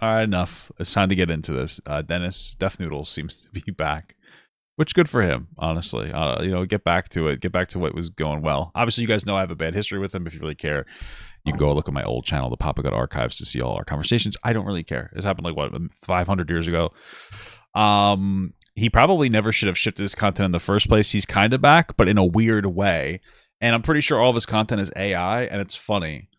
All right, enough. It's time to get into this. Dennis, Def Noodles seems to be back, which good for him, honestly. Get back to it. Get back to what was going well. Obviously, you guys know I have a bad history with him. If you really care, you can go look at my old channel, the Papa Gut Archives, to see all our conversations. I don't really care. This happened 500 years ago. He probably never should have shipped this content in the first place. He's kind of back, but in a weird way. And I'm pretty sure all of his content is AI, and it's funny.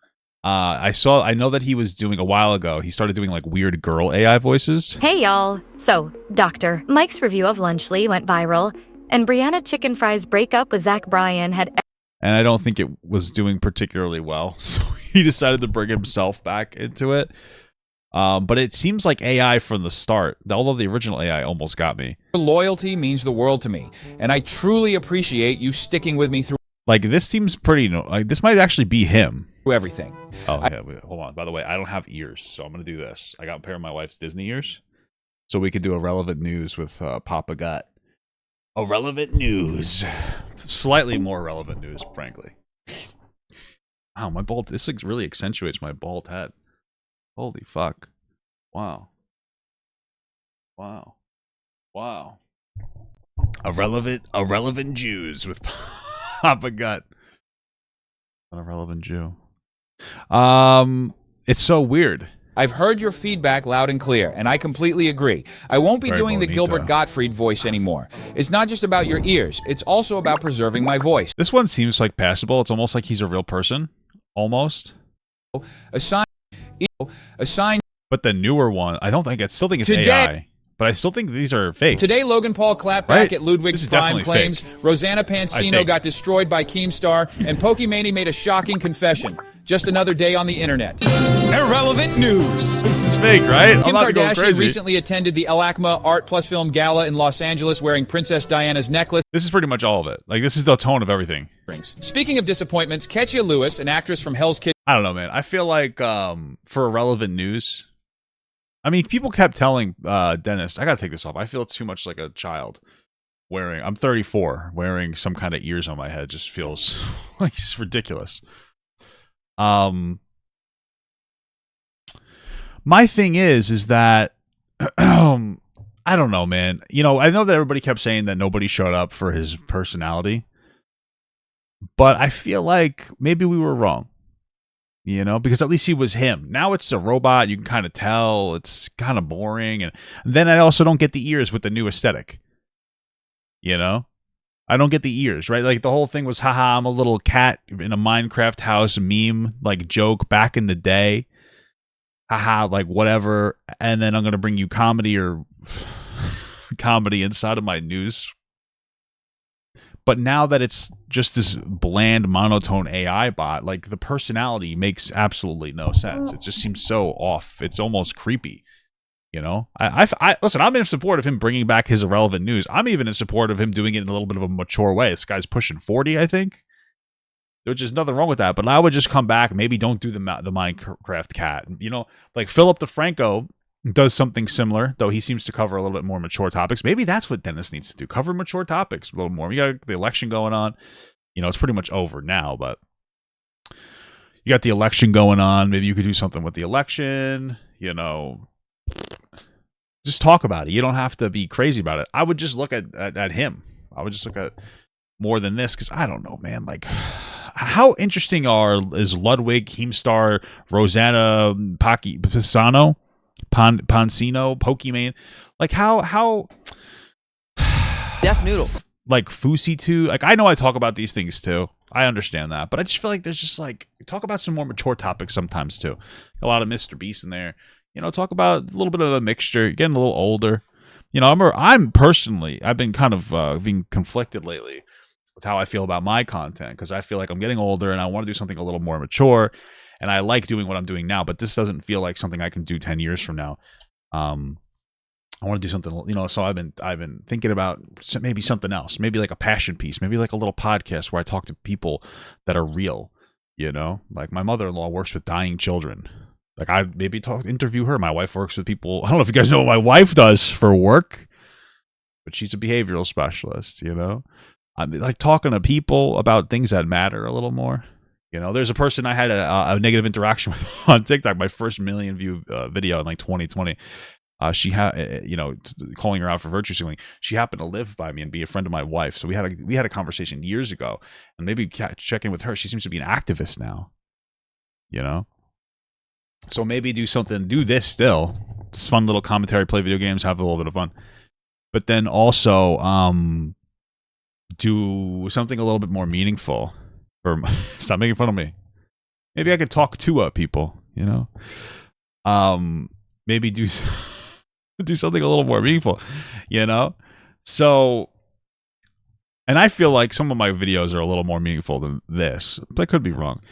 I know that he was doing a while ago. He started doing like weird girl AI voices. Hey y'all. So, Doctor, Mike's review of Lunchly went viral, and Brianna Chicken Fry's breakup with Zach Bryan had. And I don't think it was doing particularly well, so he decided to bring himself back into it. But it seems like AI from the start, although the original AI almost got me. Loyalty means the world to me, and I truly appreciate you sticking with me through. Like, this seems pretty. Like, this might actually be him. Everything. Oh, yeah. Wait, hold on. By the way, I don't have ears, so I'm going to do this. I got a pair of my wife's Disney ears, so we could do irrelevant news with Papa Gut. Irrelevant news. Slightly more relevant news, frankly. Wow, my bald. This really accentuates my bald head. Holy fuck. Wow. Irrelevant Jews with Papa Gut. An irrelevant Jew. It's so weird. I've heard your feedback loud and clear, and I completely agree. I won't be Very doing the bonito. Gilbert Gottfried voice anymore. It's not just about your ears. It's also about preserving my voice. This one seems like passable. It's almost like he's a real person. Almost. Assign. But the newer one, I still think it's Today- AI. But I still think these are fake. Today, Logan Paul clapped back Right? at Ludwig's This is Prime definitely claims fake. Rosanna I Pansino think. got destroyed by Keemstar, and Pokimane made a shocking confession. Just another day on the internet. Irrelevant news. This is fake, right? Kim I'm not going Kardashian crazy. recently attended the LACMA Art Plus Film Gala in Los Angeles wearing Princess Diana's necklace. This is pretty much all of it. Like, this is the tone of everything. Speaking of disappointments, Ketchia Lewis, an actress from Hell's Kitchen. I don't know, man. I feel like for irrelevant news, I mean, people kept telling Dennis, I got to take this off. I feel too much like a child I'm 34. Wearing some kind of ears on my head just feels like it's ridiculous. My thing is that I don't know, man. I know that everybody kept saying that nobody showed up for his personality, but I feel like maybe we were wrong. Because at least he was him. Now it's a robot. You can kind of tell it's kind of boring. And then I also don't get the ears with the new aesthetic. I don't get the ears, right? Like the whole thing was, haha, I'm a little cat in a Minecraft house meme, like joke back in the day. Haha, like whatever. And then I'm going to bring you comedy inside of my news. But now that it's just this bland, monotone AI bot, like the personality makes absolutely no sense. It just seems so off. It's almost creepy. I listen, I'm in support of him bringing back his irrelevant news. I'm even in support of him doing it in a little bit of a mature way. This guy's pushing 40, I think. There's just nothing wrong with that. But I would just come back. Maybe don't do the Minecraft cat. Like Philip DeFranco does something similar, though he seems to cover a little bit more mature topics. Maybe that's what Dennis needs to do. Cover mature topics a little more. We got the election going on. It's pretty much over now, but you got the election going on. Maybe you could do something with the election, just talk about it. You don't have to be crazy about it. I would just look at him. I would just look at more than this, because I don't know, man. Like, how interesting is Ludwig, Keemstar, Rosanna Pansino, Pokimane? Like, how Def Noodles. like Fousey too. Like, I know I talk about these things too. I understand that, but I just feel like there's just like, talk about some more mature topics sometimes too. A lot of Mr. Beast in there. Talk about a little bit of a mixture. You're getting a little older. I'm personally, I've been kind of being conflicted lately with how I feel about my content, because I feel like I'm getting older and I want to do something a little more mature, and I like doing what I'm doing now, but this doesn't feel like something I can do 10 years from now. I want to do something, so I've been thinking about maybe something else, maybe like a passion piece, maybe like a little podcast where I talk to people that are real, like my mother-in-law works with dying children. Like, I'd maybe interview her. My wife works with people. I don't know if you guys know what my wife does for work, but she's a behavioral specialist, I'm like talking to people about things that matter a little more, You know, there's a person I had a negative interaction with on TikTok, my first million view video in like 2020. She had, calling her out for virtue signaling. She happened to live by me and be a friend of my wife. So we had a conversation years ago, and maybe check in with her. She seems to be an activist now, you know? So maybe do this still. Just fun little commentary, play video games, have a little bit of fun. But then also do something a little bit more meaningful. Stop making fun of me. Maybe I could talk to people, you know? Maybe do something a little more meaningful, you know? So, and I feel like some of my videos are a little more meaningful than this. But I could be wrong.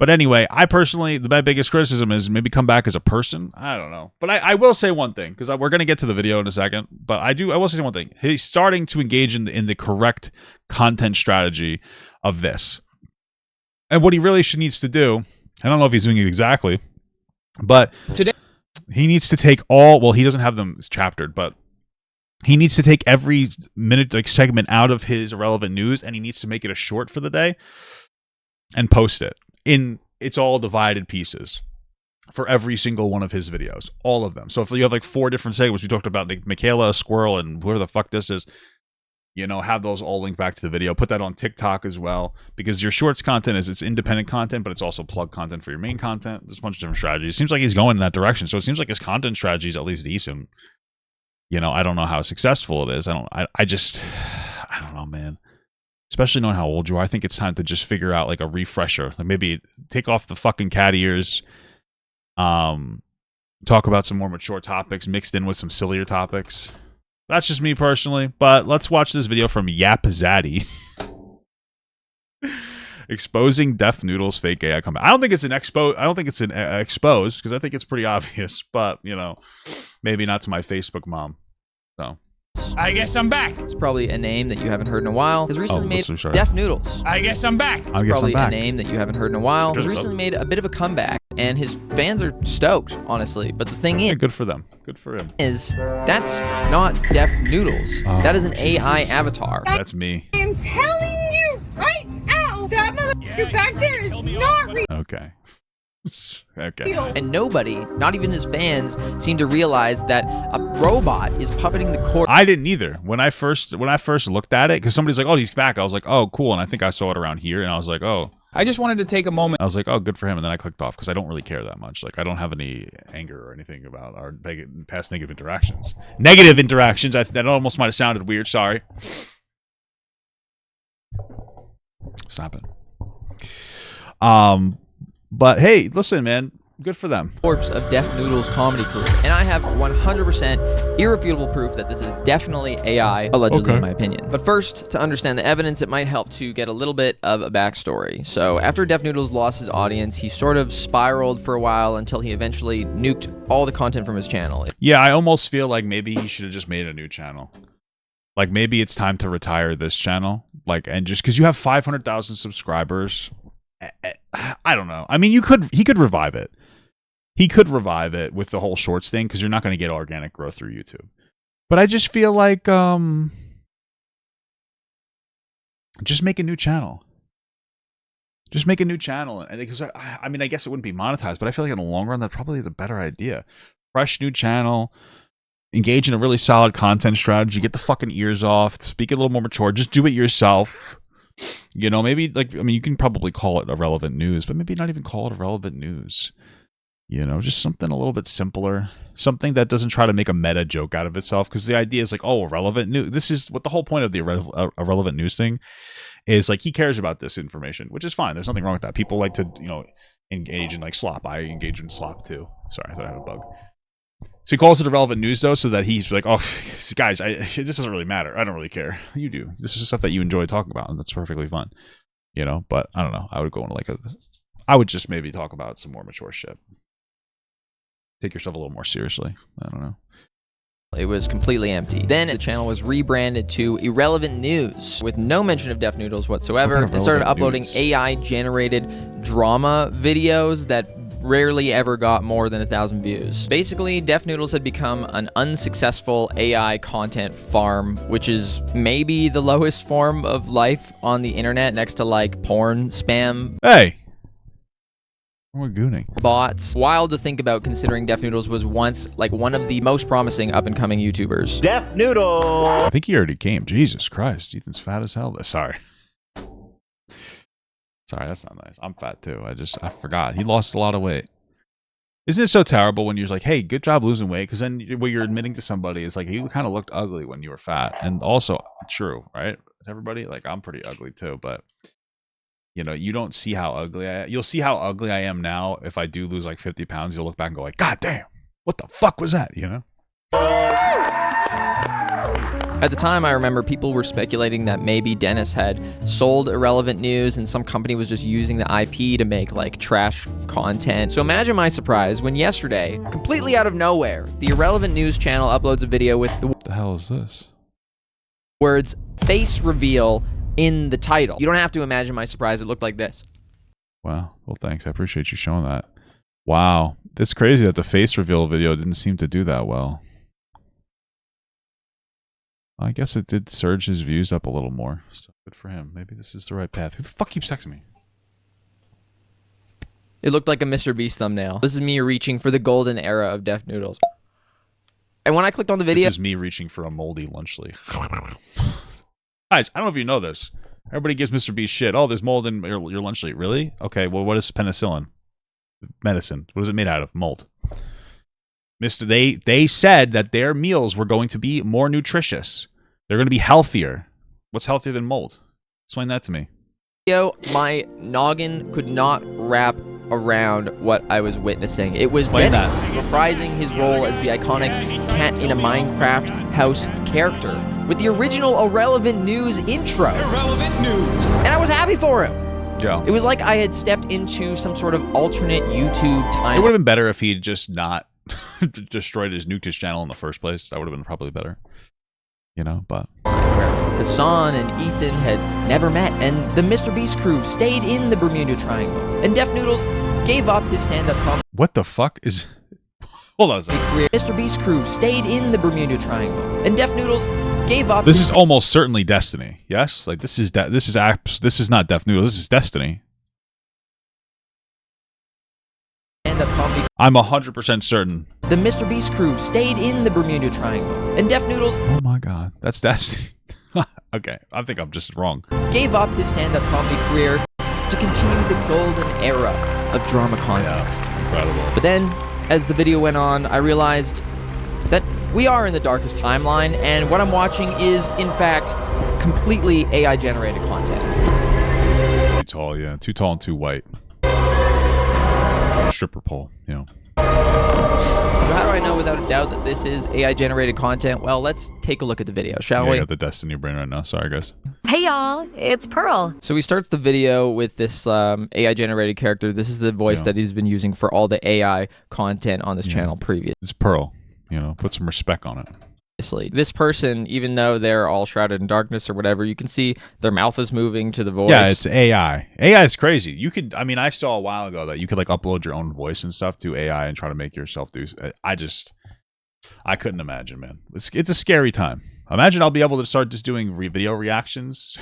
But anyway, I personally, my biggest criticism is maybe come back as a person. I don't know. But I will say one thing, because we're going to get to the video in a second. But I will say one thing. He's starting to engage in the correct content strategy of this. And what he really needs to do, I don't know if he's doing it exactly, but today he needs to take he doesn't have them chaptered, but he needs to take every minute, like segment out of his irrelevant news, and he needs to make it a short for the day and post it. It's all divided pieces for every single one of his videos, all of them. So if you have like 4 different segments, we talked about like Michaela, a squirrel, and whoever the fuck this is, you know, have those all linked back to the video. Put that on TikTok as well, because your shorts content it's independent content, but it's also plug content for your main content. There's a bunch of different strategies. It seems like he's going in that direction. So it seems like his content strategy is at least decent. You know, I don't know how successful it is. I don't know, man. Especially knowing how old you are, I think it's time to just figure out like a refresher. Like maybe take off the fucking cat ears. Talk about some more mature topics mixed in with some sillier topics. That's just me personally, but let's watch this video from Yap Zaddy. Exposing Def Noodles fake AI comment. I don't think it's an expose because I think it's pretty obvious, but you know, maybe not to my Facebook mom. So I guess I'm back. It's probably a name that you haven't heard in a while. Has recently made Def Noodles. I guess I'm back. It's probably a name that you haven't heard in a while. Has recently made a bit of a comeback, and his fans are stoked, honestly. But the thing is, good for them. Good for him. That's not Def Noodles. That is an AI avatar. That's me. I am telling you right now, that motherfucker back there is not real. Okay. Okay. And nobody, not even his fans, seem to realize that a robot is puppeting the core. I didn't either. When I first looked at it, because somebody's like, "Oh, he's back." I was like, "Oh, cool." And I think I saw it around here, and I was like, "Oh." I just wanted to take a moment. I was like, "Oh, good for him." And then I clicked off because I don't really care that much. Like, I don't have any anger or anything about our past negative interactions. Negative interactions. That almost might have sounded weird. Sorry. Stop it. But hey, listen, man, good for them. Corpse of Def Noodles comedy crew. And I have 100% irrefutable proof that this is definitely AI, allegedly in my opinion. But first, to understand the evidence, it might help to get a little bit of a backstory. So after Def Noodles lost his audience, he sort of spiraled for a while until he eventually nuked all the content from his channel. Yeah, I almost feel like maybe he should have just made a new channel. Like maybe it's time to retire this channel. Like, and just because you have 500,000 subscribers, I don't know. I mean, he could revive it. He could revive it with the whole shorts thing because you're not going to get organic growth through YouTube. But I just feel like just make a new channel. Just make a new channel, and because I mean, I guess it wouldn't be monetized, but I feel like in the long run that probably is a better idea. Fresh new channel. Engage in a really solid content strategy. Get the fucking ears off. Speak a little more mature. Just do it yourself. You know, maybe like, I mean, you can probably call it irrelevant news, but maybe not even call it irrelevant news. You know, just something a little bit simpler. Something that doesn't try to make a meta joke out of itself. Because the idea is like, oh, irrelevant news. This is what the whole point of the irrelevant news thing is. Like, he cares about this information, which is fine. There's nothing wrong with that. People like to, you know, engage in like slop. I engage in slop too. Sorry, I thought I had a bug. So he calls it irrelevant news, though, so that he's like, oh, guys, this doesn't really matter. I don't really care. You do. This is stuff that you enjoy talking about, and that's perfectly fun. You know, but I don't know. I would go into like I would just maybe talk about some more mature shit. Take yourself a little more seriously. I don't know. It was completely empty. Then the channel was rebranded to Irrelevant News with no mention of Def Noodles whatsoever, and started uploading AI-generated drama videos that rarely ever got more than 1,000 views. Basically, Def Noodles had become an unsuccessful AI content farm, which is maybe the lowest form of life on the internet next to like porn spam. Hey, We're gooning. bots. Wild to think about, considering Def Noodles was once like one of the most promising up-and-coming YouTubers. Def Noodles. I think he already came. Jesus Christ. Ethan's fat as hell. Sorry. Sorry, that's not nice. I'm fat too. I forgot. He lost a lot of weight. Isn't it so terrible when you're like, hey, good job losing weight? Because then what you're admitting to somebody is like, you kind of looked ugly when you were fat. And also, true, right? Everybody, like, I'm pretty ugly too, but you know, you don't see how ugly you'll see how ugly I am now. If I do lose like 50 pounds, you'll look back and go like, God damn, what the fuck was that? You know? At the time, I remember people were speculating that maybe Dennis had sold Irrelevant News and some company was just using the IP to make like trash content. So imagine my surprise when yesterday, completely out of nowhere, the Irrelevant News channel uploads a video with the What the hell is this? words face reveal in the title. You don't have to imagine my surprise. It looked like this. Wow. Well, thanks. I appreciate you showing that. Wow. It's crazy that the face reveal video didn't seem to do that well. I guess it did surge his views up a little more. So good for him. Maybe this is the right path. Who the fuck keeps texting me? It looked like a Mr. Beast thumbnail. This is me reaching for the golden era of Def Noodles. And when I clicked on the video... This is me reaching for a moldy lunchly. Guys, I don't know if you know this. Everybody gives Mr. Beast shit. Oh, there's mold in your lunchly. Really? Okay, well, what is penicillin? Medicine. What is it made out of? Mold. They said that their meals were going to be more nutritious. They're going to be healthier. What's healthier than mold? Explain that to me. My noggin could not wrap around what I was witnessing. It was Explain Dennis that. reprising his role as the iconic cat in a Minecraft house character with the original Irrelevant News intro. Irrelevant news. And I was happy for him. Yeah. It was like I had stepped into some sort of alternate YouTube It time. would have been better if he'd just not destroyed his nuked his channel in the first place. That would have been probably better. You know, but... Hassan and Ethan had never met, and the Mr. Beast crew stayed in the Bermuda Triangle. And Def Noodles gave up his stand-up comedy What the fuck is... Hold on a second. career. Mr. Beast crew stayed in the Bermuda Triangle. And Def Noodles gave up This is almost certainly Destiny. Yes? Like, this is not Def Noodles. This is Destiny. stand-up comedy. I'm 100% certain. The Mr. Beast crew stayed in the Bermuda Triangle. And Def Noodles Oh my god. That's Destiny. Okay. I think I'm just wrong. gave up his stand-up comedy career to continue the golden era of drama content. Incredible. But then, as the video went on, I realized that we are in the darkest timeline, and what I'm watching is, in fact, completely AI-generated content. Too tall, yeah. Too tall and too white. Stripper pole, you know. So how do I know without a doubt that this is AI-generated content? Well, let's take a look at the video, shall Yeah, I we? got the Destiny brain right now. Sorry, guys. Hey y'all, it's Pearl. So he starts the video with this AI-generated character. This is the voice Yeah. that he's been using for all the AI content on this Yeah. channel previously. It's Pearl. You know, put some respect on it. This person, even though they're all shrouded in darkness or whatever, you can see their mouth is moving to the voice. Yeah, it's AI. AI is crazy. You could, I mean, I saw a while ago that you could like upload your own voice and stuff to AI and try to make yourself do. I couldn't imagine, man. It's a scary time. Imagine I'll be able to start just doing video reactions.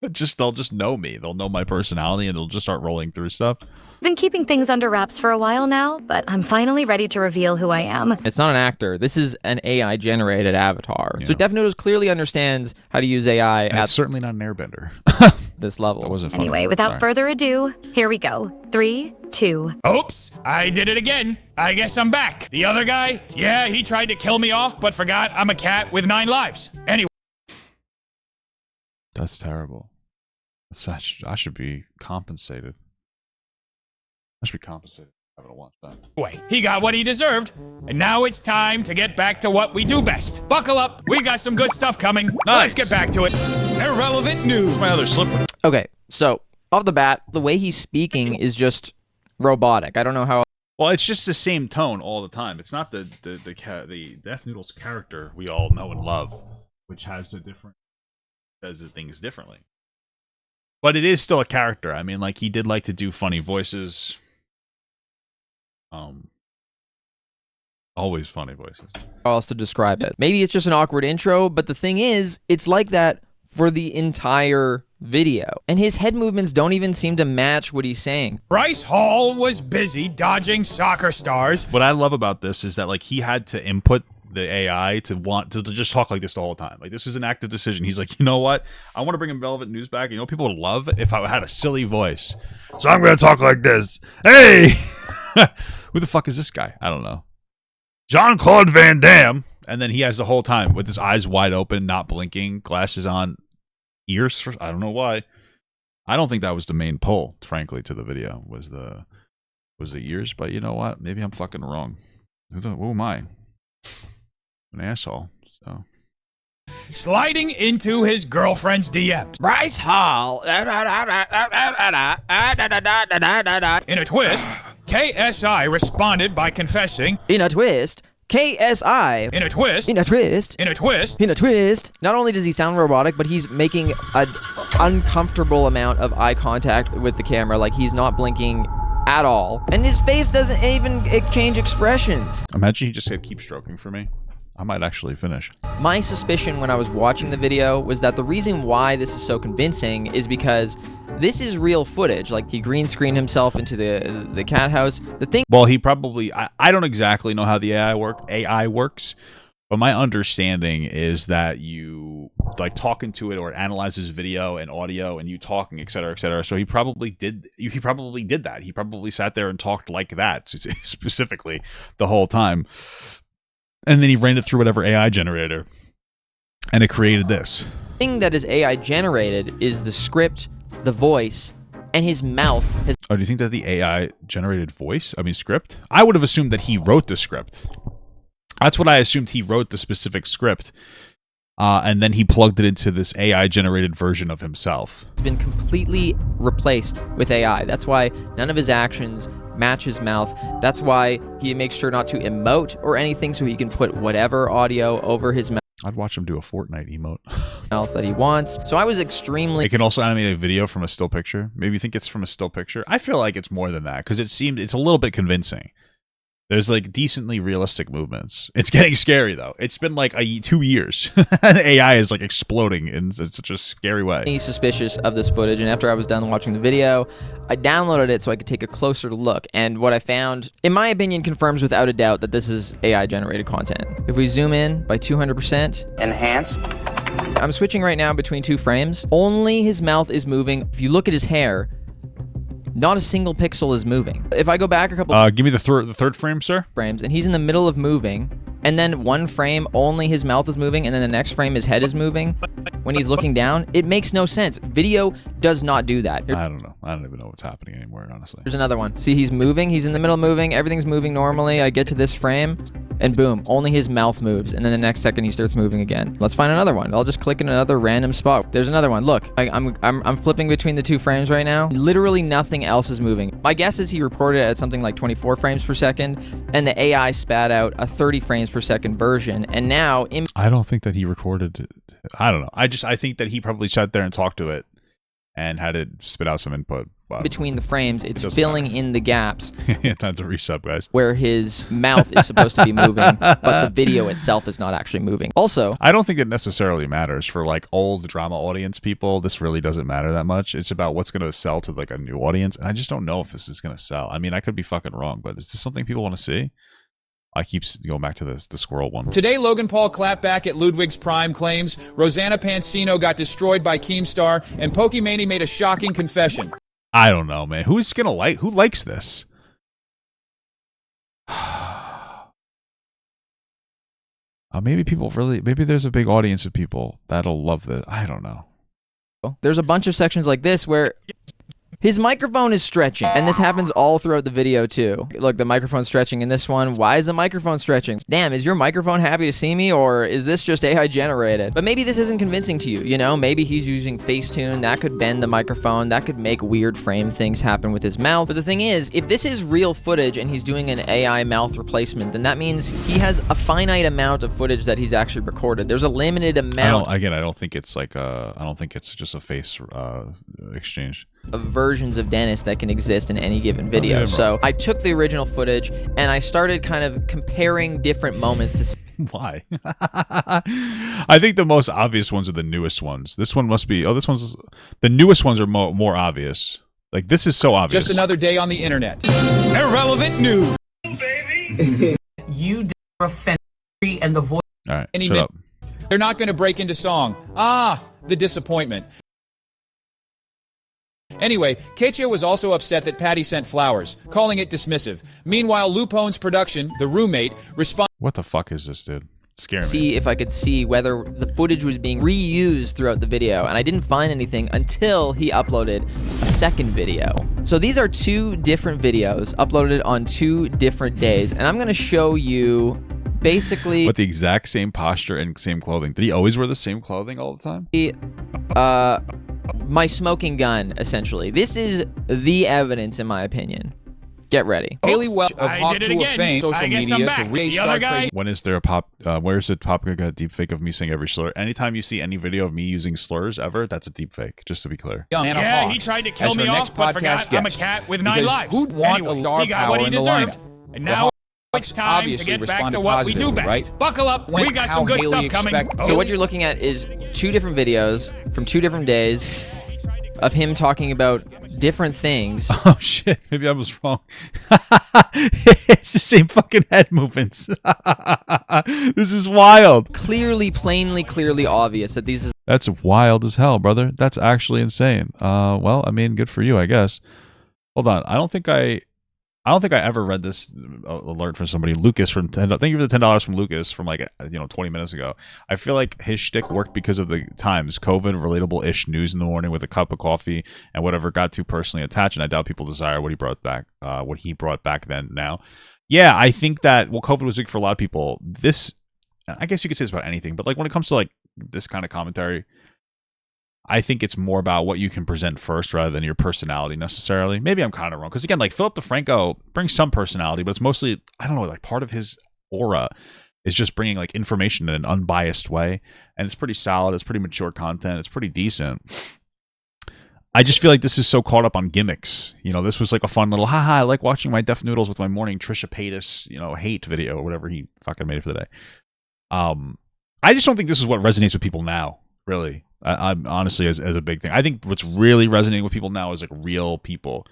They'll just know me. They'll know my personality and they'll just start rolling through stuff. Been keeping things under wraps for a while now, but I'm finally ready to reveal who I am. It's not an actor. This is an AI-generated avatar. So Yeah. Def Noodles clearly understands how to use AI And at it's certainly not an airbender. this level. That wasn't funny. Anyway, without Sorry. further ado, here we go. 3, 2. Oops, I did it again. I guess I'm back. The other guy, yeah, he tried to kill me off, but forgot I'm a cat with 9 lives. Anyway. That's terrible. I should be compensated. I should be compensated. I haven't watched that. He got what he deserved, and now it's time to get back to what we do best. Buckle up, we got some good stuff coming. Let's get back to it. Irrelevant news. My other slipper. Okay, so off the bat, the way he's speaking is just robotic. I don't know how. Well, it's just the same tone all the time. It's not the Def Noodles character we all know and love, which has does the things differently. But it is still a character. I mean, like he did like to do funny voices. Always funny voices. How else to describe it? Maybe it's just an awkward intro, but the thing is, it's like that for the entire video. And his head movements don't even seem to match what he's saying. Bryce Hall was busy dodging soccer stars. What I love about this is that like he had to input the AI to want to just talk like this the whole time. Like this is an active decision. He's like, you know what? I want to bring relevant news back. You know, people would love if I had a silly voice. So I'm going to talk like this. Hey, who the fuck is this guy? I don't know. Jean-Claude Van Damme. And then he has the whole time with his eyes wide open, not blinking, glasses on, ears. I don't know why. I don't think that was the main pull, frankly, to the video was the ears. But you know what? Maybe I'm fucking wrong. Who am I? An asshole. So Sliding into his girlfriend's DMs. Bryce Hall. In a twist, KSI responded by confessing. In a twist, KSI. In a twist. In a twist. In a twist. In a twist. Not only does he sound robotic, but he's making an uncomfortable amount of eye contact with the camera. Like he's not blinking at all. And his face doesn't even exchange expressions. imagine he just said, keep stroking for me. I might actually finish. My suspicion when I was watching the video was that the reason why this is so convincing is because this is real footage. Like he green screened himself into the cat house. The thing. Well, he probably. I don't exactly know how the AI works, but my understanding is that you like talking to it or it analyzes video and audio and you talking, et cetera, et cetera. So he probably did. He probably did that. He probably sat there and talked like that specifically the whole time. And then he ran it through whatever AI generator, and it created this. The thing that is AI generated is the script, the voice, and his mouth. Oh, do you think that the AI generated script? I would have assumed that he wrote the script. That's what I assumed. He wrote the specific script, and then he plugged it into this AI generated version of himself. It's been completely replaced with AI. That's why none of his actions match his mouth. That's why he makes sure not to emote or anything, so he can put whatever audio over his mouth. I'd watch him do a Fortnite emote. Mouth that he wants. So I was extremely. It can also animate a video from a still picture. Maybe you think it's from a still picture. I feel like it's more than that because it's a little bit convincing. There's like decently realistic movements. It's getting scary though. It's been like 2 years and AI is like exploding in such a scary way. Suspicious of this footage, and after I was done watching the video, I downloaded it so I could take a closer look. And what I found, in my opinion, confirms without a doubt that this is AI generated content. If we zoom in by 200%, enhanced. I'm switching right now between 2 frames. Only his mouth is moving. If you look at his hair, not a single pixel is moving. If I go back a couple give me the third frame, sir. frames, and he's in the middle of moving, and then one frame only his mouth is moving, and then the next frame his head is moving when he's looking down, it makes no sense. Video does not do that. I don't know. I don't even know what's happening anymore, honestly. There's another one. See, he's moving. He's in the middle of moving. Everything's moving normally. I get to this frame, and boom, only his mouth moves, and then the next second he starts moving again. Let's find another one. I'll just click in another random spot. There's another one. Look, I'm flipping between the 2 frames right now. Literally nothing else is moving. My guess is he recorded it at something like 24 frames per second, and the AI spat out a 30 frames per second version, and now I don't think that he recorded. I don't know. I think that he probably sat there and talked to it and had it spit out some input. Wow. Between the frames, it's filling in the gaps. Time to resub, guys. Where his mouth is supposed to be moving, but the video itself is not actually moving. Also, I don't think it necessarily matters for like old drama audience people. This really doesn't matter that much. It's about what's going to sell to like a new audience, and I just don't know if this is going to sell. I mean, I could be fucking wrong, but is this something people want to see? I keep going back to the squirrel one. Today, Logan Paul clapped back at Ludwig's Prime claims. Rosanna Pansino got destroyed by Keemstar, and Pokimane made a shocking confession. I don't know, man. Who likes this? Maybe there's a big audience of people that'll love this. I don't know. There's a bunch of sections like this where his microphone is stretching, and this happens all throughout the video too. Look, the microphone's stretching in this one. Why is the microphone stretching? Damn, is your microphone happy to see me, or is this just AI generated? But maybe this isn't convincing to you, you know? Maybe he's using Facetune. That could bend the microphone. That could make weird frame things happen with his mouth. But the thing is, if this is real footage and he's doing an AI mouth replacement, then that means he has a finite amount of footage that he's actually recorded. There's a limited amount. I don't think it's like I don't think it's just a face exchange of versions of Dennis that can exist in any given video. So I took the original footage and I started kind of comparing different moments to Why? I think the most obvious ones are the newest ones. This one must be. Oh, this one's the newest ones are more obvious. Like this is so obvious. Just another day on the internet. Irrelevant news. You offend and the voice. All right, shut up. They're not going to break into song. Ah, the disappointment. Anyway, Ketia was also upset that Patty sent flowers, calling it dismissive. Meanwhile, Lupone's production, The Roommate, responded. What the fuck is this, dude? Scare me. See if I could see whether the footage was being reused throughout the video, and I didn't find anything until he uploaded a second video. So these are two different videos uploaded on 2 different days, and I'm going to show you basically with the exact same posture and same clothing. Did he always wear the same clothing all the time? My smoking gun, essentially. This is the evidence, in my opinion. Get ready. Haley Welch of I Hawk did it 2 of again. Fame, social I guess media I'm to back. The restart other guy. trading. When is there a pop? Where's it pop? A deep fake of me saying every slur? Anytime you see any video of me using slurs ever, that's a deep fake. Just to be clear. Anna Yeah, Hawk he tried to kill as me her off, next but podcast forgot I'm a guest. cat with 9 Because lives. who'd want Anyway, a star he got power what he in the deserved. lineup? And The now it's time to obviously get back responded to what we do positively, best. right? Buckle up. Went We got how some good Haley stuff coming. expected. So what you're looking at is 2 different videos from 2 different days of him talking about different things. Oh shit! Maybe I was wrong. It's the same fucking head movements. This is wild. Clearly, plainly, clearly obvious that these is That's wild as hell, brother. That's actually insane. Well, I mean, good for you, I guess. Hold on. I don't think I ever read this alert from somebody. Lucas from thank you for the $10 from Lucas from 20 minutes ago. I feel like his shtick worked because of the times. COVID, relatable-ish news in the morning with a cup of coffee and whatever got too personally attached. And I doubt people desire what he brought back then. Now, yeah, I think that COVID was big for a lot of people. This, I guess you could say this about anything, but like when it comes to like this kind of commentary, I think it's more about what you can present first rather than your personality necessarily. Maybe I'm kind of wrong. Because again, like Philip DeFranco brings some personality, but it's mostly, I don't know, like part of his aura is just bringing like information in an unbiased way. And it's pretty solid. It's pretty mature content. It's pretty decent. I just feel like this is so caught up on gimmicks. You know, this was like a fun little, haha, I like watching my Def Noodles with my morning Trisha Paytas, hate video or whatever he fucking made for the day. I just don't think this is what resonates with people now, really. I'm honestly as a big thing. I think what's really resonating with people now is like real people,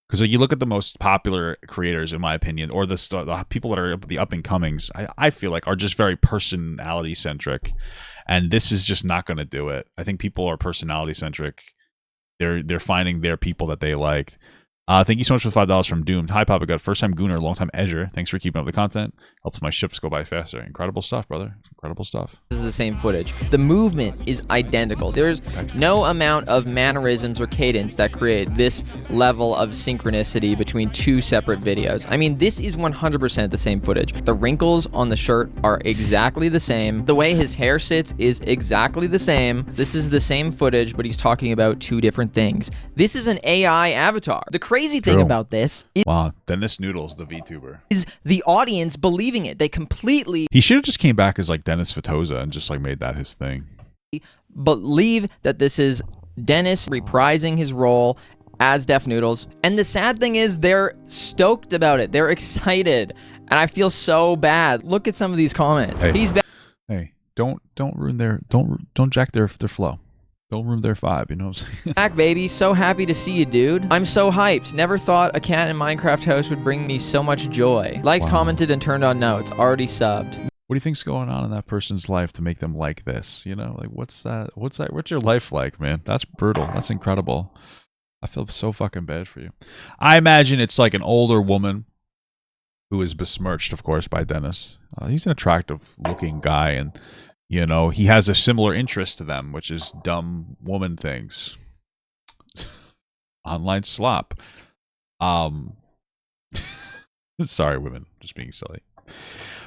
because you look at the most popular creators, in my opinion, or the people that are the up and comings. I feel like are just very personality centric, and this is just not going to do it. I think people are personality centric. They're finding their people that they liked. Thank you so much for the $5 from Doomed. Hi, Papa God. First time Gooner, long time Edger. Thanks for keeping up the content. Helps my ships go by faster. Incredible stuff, brother. Incredible stuff. is the same footage. The movement is identical. There's no amount of mannerisms or cadence that create this level of synchronicity between 2 separate videos. I mean, this is 100% the same footage. The wrinkles on the shirt are exactly the same. The way his hair sits is exactly the same. This is the same footage, but he's talking about 2 different things. This is an AI avatar. The crazy thing about this Wow, Dennis Noodles, the VTuber. is the audience believing it. They completely He should have just came back as like Dennis Fatoza and just like made that his thing. believe that this is Dennis reprising his role as Def Noodles. And the sad thing is they're stoked about it. They're excited. And I feel so bad. Look at some of these comments. Hey. He's back. Hey, don't ruin their don't jack their flow. Don't ruin their vibe, you know what I'm saying? Back, baby. So happy to see you, dude. I'm so hyped. Never thought a cat in Minecraft house would bring me so much joy. Liked, Wow. commented, and turned on notes. Already subbed. What do you think's going on in that person's life to make them like this? You know, like what's that? What's your life like, man? That's brutal. That's incredible. I feel so fucking bad for you. I imagine it's like an older woman who is besmirched, of course, by Dennis. He's an attractive looking guy, and you know, he has a similar interest to them, which is dumb woman things. Online slop. Sorry, women. Just being silly.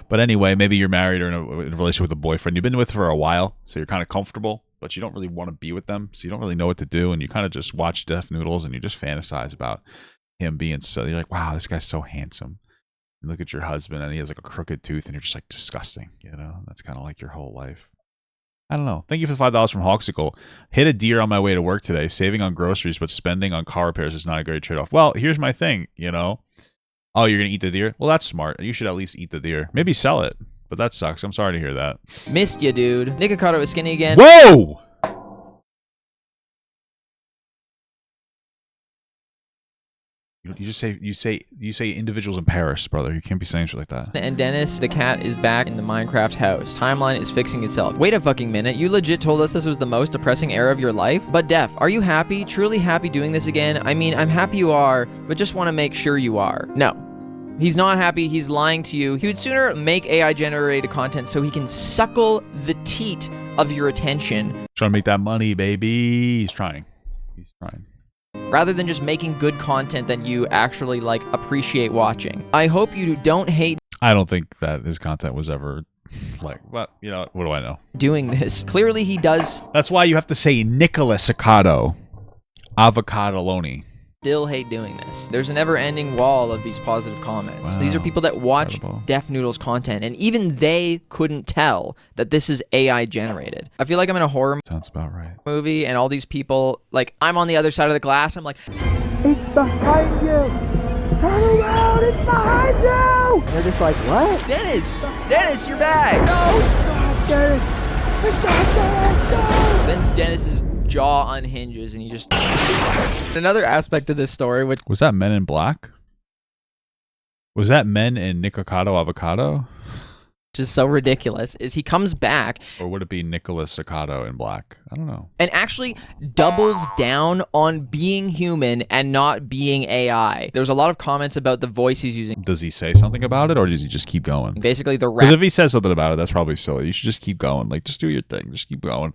But anyway, maybe you're married or in a relationship with a boyfriend. You've been with for a while, so you're kind of comfortable, but you don't really want to be with them, so you don't really know what to do, and you kind of just watch Def Noodles, and you just fantasize about him being so... You're like, wow, this guy's so handsome. And look at your husband, and he has like a crooked tooth, and you're just like, disgusting, you know? That's kind of like your whole life. I don't know. Thank you for the $5 from Hawksicle. Hit a deer on my way to work today. Saving on groceries, but spending on car repairs is not a great trade-off. Well, here's my thing, you know? Oh, you're going to eat the deer? Well, that's smart. You should at least eat the deer. Maybe sell it. but that sucks. I'm sorry to hear that. Missed you, dude. Nikocado is skinny again. Whoa! You just say individuals in Paris, brother. You can't be saying shit like that. And Dennis, the cat, is back in the Minecraft house. Timeline is fixing itself. Wait a fucking minute. You legit told us this was the most depressing era of your life? But Def, are you happy? Truly happy doing this again? I mean, I'm happy you are, but just want to make sure you are. No. He's not happy. He's lying to you. He would sooner make AI-generated content so he can suckle the teat of your attention. Trying to make that money, baby. He's trying. Rather than just making good content that you actually, like, appreciate watching. I hope you don't hate I don't think that his content was ever, like, well, you know, what do I know? doing this. Clearly he does That's why you have to say Nicholas Acado. Avocadoloni. still hate doing this. There's a never-ending wall of these positive comments. Wow. These are people that watch Incredible. Def Noodles content, and even they couldn't tell that this is AI-generated. I feel like I'm in a horror Sounds about right. movie, and all these people, like, I'm on the other side of the glass, I'm like, It's behind you. Turn around. It's behind you. They're just like, what? Dennis, you're back! No, it's not Dennis. It's not Dennis. No. Then Dennis's jaw unhinges, and he just... Another aspect of this story, which Was that Men in Black? Was that Men in Nikocado Avocado? is so ridiculous, is he comes back Or would it be Nicholas Acado in Black? I don't know. and actually doubles down on being human and not being AI. There's a lot of comments about the voice he's using. Does he say something about it, or does he just keep going? Basically, the Because if he says something about it, that's probably silly. You should just keep going. Like, just do your thing. Just keep going.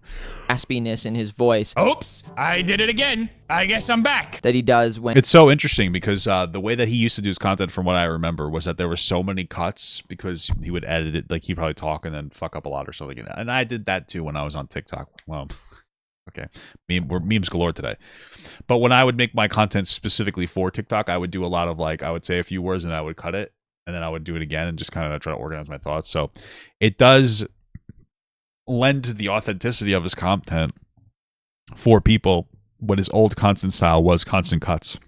raspiness in his voice Oops, I did it again. I guess I'm back. that he does when It's so interesting because the way that he used to do his content, from what I remember, was that there were so many cuts because he would edit it. Like, he'd probably talk and then fuck up a lot or something. And I did that too when I was on TikTok. Well, okay. We're memes galore today. But when I would make my content specifically for TikTok, I would do a lot of, like, I would say a few words and I would cut it. And then I would do it again and just kind of try to organize my thoughts. So it does lend to the authenticity of his content for people when his old constant style was constant cuts.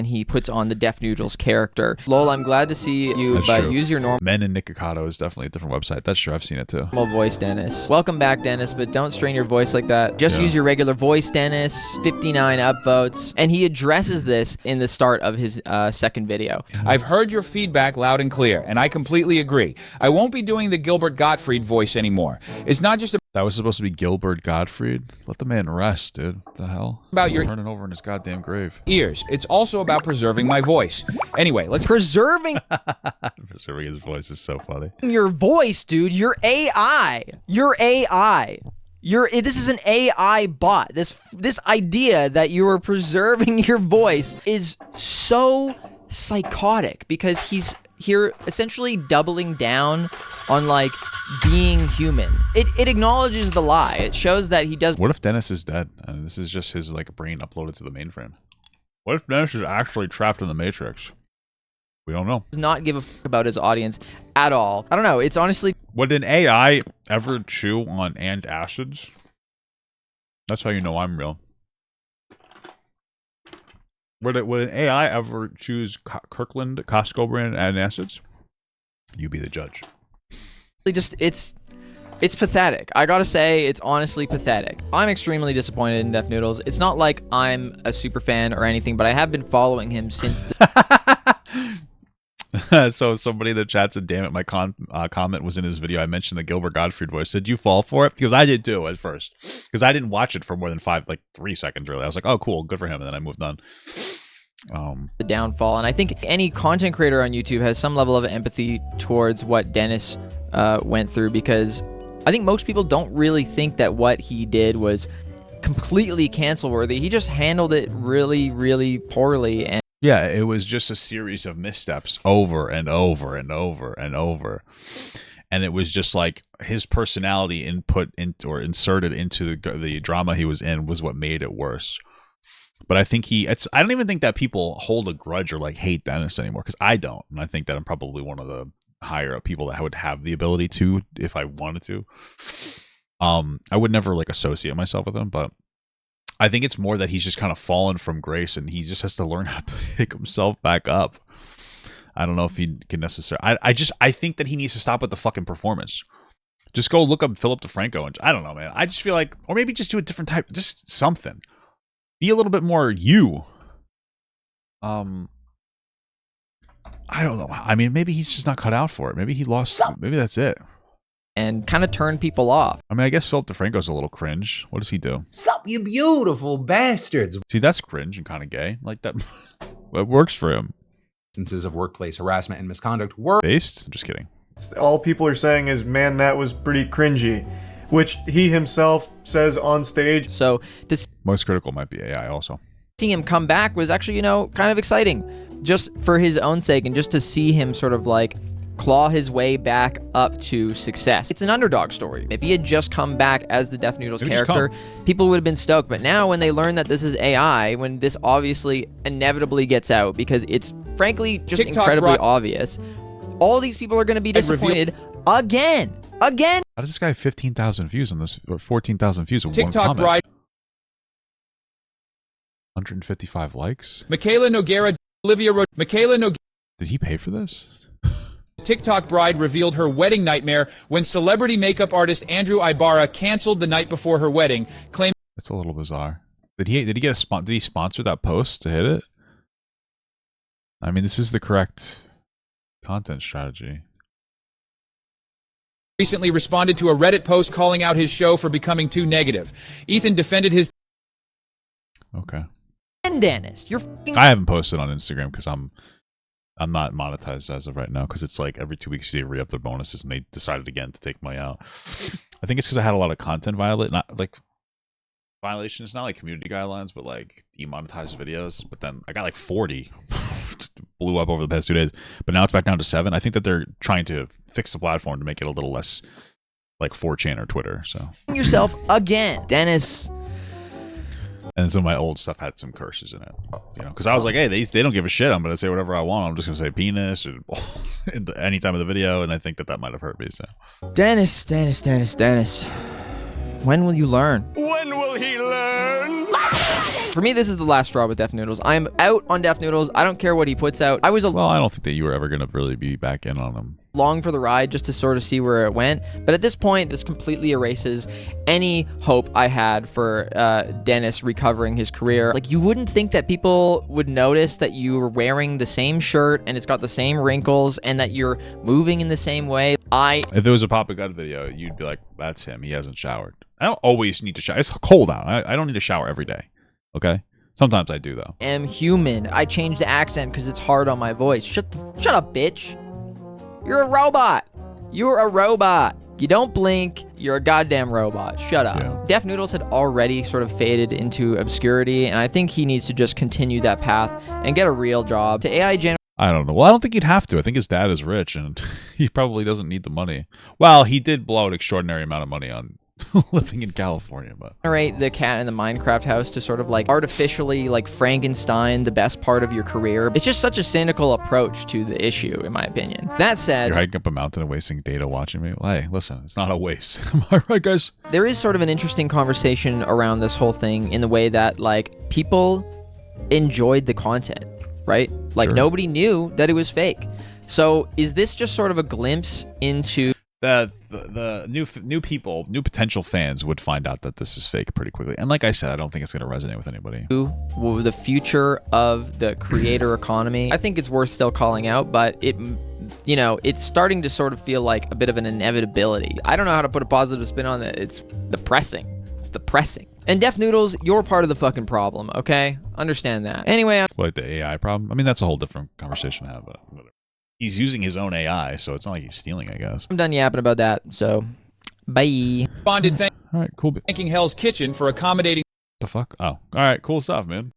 he puts on the Def Noodles character. Lol, I'm glad to see you, That's but true. use your normal Men in Nikocado is definitely a different website. That's true. I've seen it too. voice, Dennis. Welcome back, Dennis, but don't strain your voice like that. Just Yeah. use your regular voice, Dennis. 59 upvotes. And he addresses this in the start of his second video. I've heard your feedback loud and clear, and I completely agree. I won't be doing the Gilbert Gottfried voice anymore. It's not just That was supposed to be Gilbert Gottfried. Let the man rest, dude. What the hell? about your Turning over in his goddamn grave. ears. It's also about preserving my voice. Anyway, let's Preserving Preserving his voice is so funny. your voice, dude. You're AI. You're AI. This is an AI bot. This idea that you are preserving your voice is so psychotic because he's here essentially doubling down on, like, being human. It acknowledges the lie. It shows that he does What if Dennis is dead and this is just his, like, brain uploaded to the mainframe? What if Dennis is actually trapped in the Matrix? We don't know. not give a fuck about his audience at all. I don't know. It's honestly Would an AI ever chew on antacids? That's how you know I'm real. Would an AI ever choose Kirkland Costco brand antacids? You be the judge. just it's pathetic. I gotta say, it's honestly pathetic. I'm extremely disappointed in Def Noodles. It's not like I'm a super fan or anything, but I have been following him since So somebody in the chat said, damn it, my comment was in his video. I mentioned the Gilbert Gottfried voice. Did you fall for it? Because I did too at first. Because I didn't watch it for more than 3 seconds really. I was like, oh, cool, good for him. And then I moved on. the downfall. And I think any content creator on YouTube has some level of empathy towards what Dennis went through, because I think most people don't really think that what he did was completely cancel worthy. He just handled it really, really poorly. And Yeah, it was just a series of missteps over and over and over and over. And it was just like his personality inserted into the drama he was in was what made it worse. But I think I don't even think that people hold a grudge or, like, hate Dennis anymore, because I don't. And I think that I'm probably one of the higher up people that would have the ability to, if I wanted to. I would never, like, associate myself with him, but I think it's more that he's just kind of fallen from grace and he just has to learn how to pick himself back up. I don't know if he can necessarily. I think that he needs to stop with the fucking performance. Just go look up Philip DeFranco, and I don't know, man. I just feel like, or maybe just do a different type, just something. Be a little bit more you. I don't know. I mean, maybe he's just not cut out for it. Maybe he lost. Maybe that's it. And kind of turn people off. I mean, I guess Philip DeFranco's a little cringe. What does he do? Sup, you beautiful bastards. See, that's cringe and kind of gay. Like that. It works for him. Instances of workplace harassment and misconduct were Based? I'm just kidding. All people are saying is, man, that was pretty cringy, which he himself says on stage. So to Most critical might be AI also. see him come back was actually, you know, kind of exciting, just for his own sake, and just to see him sort of like claw his way back up to success. It's an underdog story. If he had just come back as the Def Noodles character, people would have been stoked. But now when they learn that this is AI, when this obviously inevitably gets out, because it's frankly just incredibly obvious, all these people are going to be disappointed again. How does this guy have 15,000 views on this, or 14,000 views on one TikTok comment? bride 155 likes? Michaela Noguera Did he pay for this? TikTok bride revealed her wedding nightmare when celebrity makeup artist Andrew Ibarra canceled the night before her wedding, claiming That's a little bizarre. Did he get a did he sponsor that post to hit it? I mean, this is the correct content strategy. recently responded to a Reddit post calling out his show for becoming too negative. Ethan defended his Okay. And Dennis, you're fucking I haven't posted on Instagram because I'm not monetized as of right now, because it's like every 2 weeks they re-up their bonuses, and they decided again to take money out. I think it's because I had a lot of content violations, not like community guidelines, but like demonetized videos. But then I got like 40, blew up over the past 2 days. But now it's back down to 7. I think that they're trying to fix the platform to make it a little less like 4chan or Twitter. So yourself again, Dennis. And some of my old stuff had some curses in it, you know, because I was like, hey, they don't give a shit. I'm going to say whatever I want. I'm just going to say penis or any time of the video. And I think that might have hurt me. So Dennis. When will you learn? When will he learn? For me, this is the last straw with Def Noodles. I'm out on Def Noodles. I don't care what he puts out. I was well, I don't think that you were ever going to really be back in on him. Long for the ride just to sort of see where it went. But at this point, this completely erases any hope I had for Dennis recovering his career. Like, you wouldn't think that people would notice that you were wearing the same shirt and it's got the same wrinkles and that you're moving in the same way. If it was a Papa Gut video, you'd be like, that's him. He hasn't showered. I don't always need to shower. It's cold out. I don't need to shower every day. Okay? Sometimes I do, though. Am human. I changed the accent because it's hard on my voice. Shut up, bitch. You're a robot. You're a robot. You don't blink. You're a goddamn robot. Shut up. Yeah. Def Noodles had already sort of faded into obscurity, and I think he needs to just continue that path and get a real job. To AI I don't know. Well, I don't think he'd have to. I think his dad is rich, and he probably doesn't need the money. Well, he did blow an extraordinary amount of money on living in California, but generate the cat in the Minecraft house to sort of like artificially like Frankenstein the best part of your career. It's just such a cynical approach to the issue, in my opinion. That said, you're hiking up a mountain and wasting data watching me. Well, hey, listen, it's not a waste. Am I right, guys? There is sort of an interesting conversation around this whole thing in the way that like people enjoyed the content, right? Like, sure. Nobody knew that it was fake. So is this just sort of a glimpse into the new people, new potential fans would find out that this is fake pretty quickly. And like I said, I don't think it's going to resonate with anybody. the future of the creator economy? I think it's worth still calling out, but it's starting to sort of feel like a bit of an inevitability. I don't know how to put a positive spin on it. It's depressing. It's depressing. And Def Noodles, you're part of the fucking problem, okay? Understand that. Anyway, What, the AI problem? I mean, that's a whole different conversation to have, but whatever. He's using his own AI, so it's not like he's stealing, I guess. I'm done yapping about that, so bye. responded All right, cool. thanking Hell's Kitchen for accommodating The fuck? Oh, all right, cool stuff, man.